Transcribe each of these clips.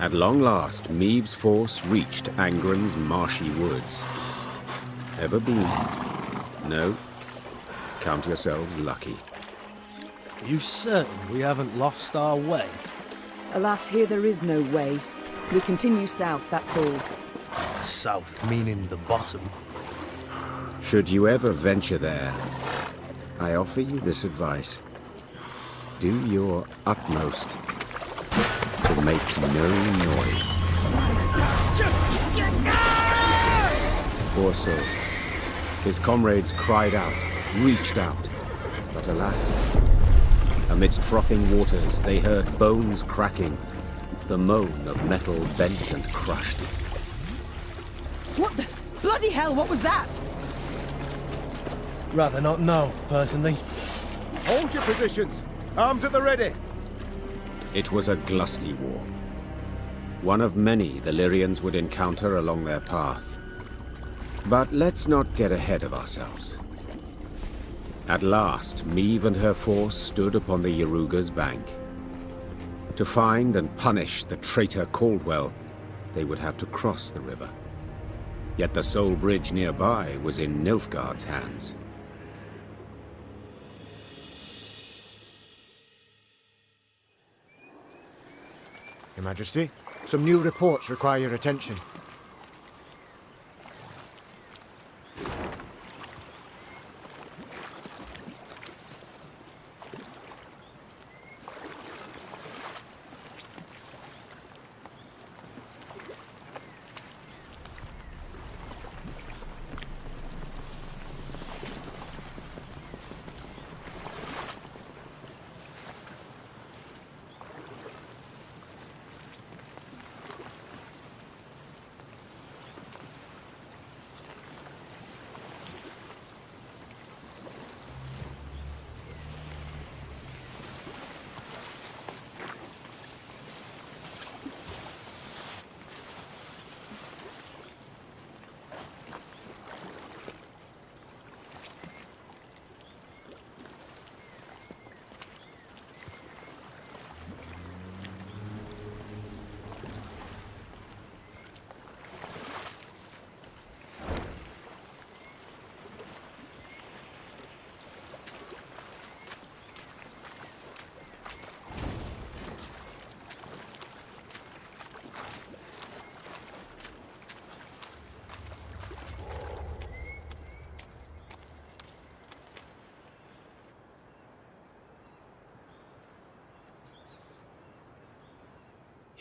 At long last, Meave's force reached Angren's marshy woods. Ever been? No? Count yourselves lucky. Are you certain we haven't lost our way? Alas, here there is no way. We continue south, that's all. South, meaning the bottom. Should you ever venture there, I offer you this advice. Do your utmost to make no noise. Poor soul. His comrades cried out, reached out, but alas, amidst frothing waters they heard bones cracking, the moan of metal bent and crushed. What the bloody hell, what was that? Rather not know, personally. Hold your positions! Arms at the ready! It was a glusty war. One of many the Lyrians would encounter along their path. But let's not get ahead of ourselves. At last, Meave and her force stood upon the Yaruga's bank. To find and punish the traitor Caldwell, they would have to cross the river. Yet the sole bridge nearby was in Nilfgaard's hands. Your Majesty, some new reports require your attention.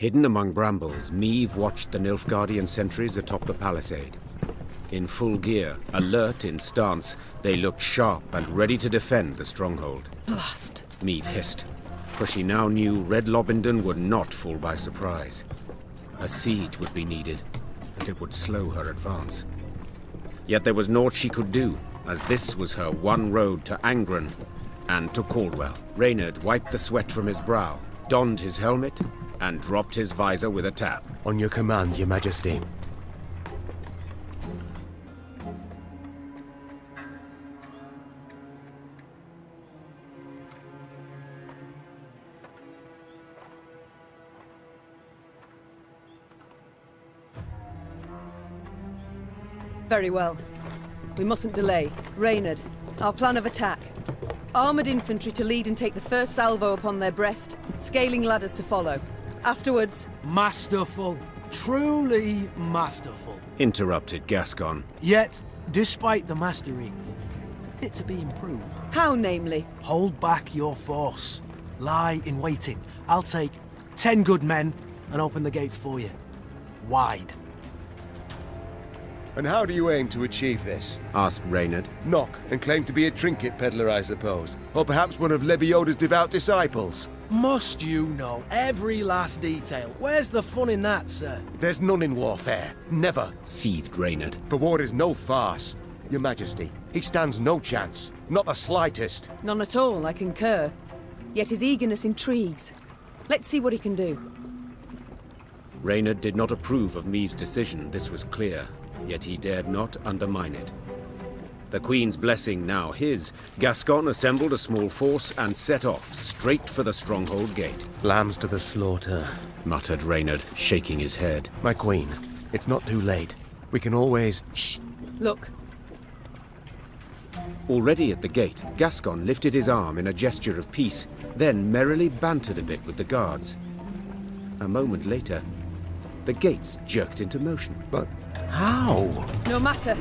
Hidden among brambles, Meave watched the Nilfgaardian sentries atop the palisade. In full gear, alert in stance, they looked sharp and ready to defend the stronghold. Blast. Meave hissed, for she now knew Red Lobinden would not fall by surprise. A siege would be needed, and it would slow her advance. Yet there was naught she could do, as this was her one road to Angren and to Caldwell. Reynard wiped the sweat from his brow, donned his helmet, and dropped his visor with a tap. On your command, Your Majesty. Very well. We mustn't delay. Reynard, our plan of attack. Armoured infantry to lead and take the first salvo upon their breast, scaling ladders to follow. Afterwards... Masterful. Truly masterful. Interrupted Gascon. Yet, despite the mastery, fit to be improved. How, namely? Hold back your force. Lie in waiting. I'll take 10 good men and open the gates for you. Wide. And how do you aim to achieve this? Asked Reynard. Knock and claim to be a trinket peddler, I suppose. Or perhaps one of Lebioda's devout disciples. Must you know every last detail? Where's the fun in that, sir? There's none in warfare. Never. Seethed Reynard. For war is no farce. Your Majesty, he stands no chance. Not the slightest. None at all, I concur. Yet his eagerness intrigues. Let's see what he can do. Reynard did not approve of Meave's decision, this was clear, yet he dared not undermine it. The Queen's blessing now his, Gascon assembled a small force and set off, straight for the stronghold gate. Lambs to the slaughter. Muttered Reynard, shaking his head. My queen, it's not too late. We can always... Shh! Look, Already at the gate, Gascon lifted his arm in a gesture of peace, then merrily bantered a bit with the guards. A moment later, the gates jerked into motion. But how? no matter.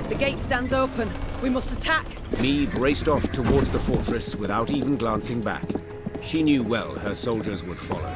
The gate stands open. We must attack. Neve raced off towards the fortress without even glancing back. She knew well her soldiers would follow.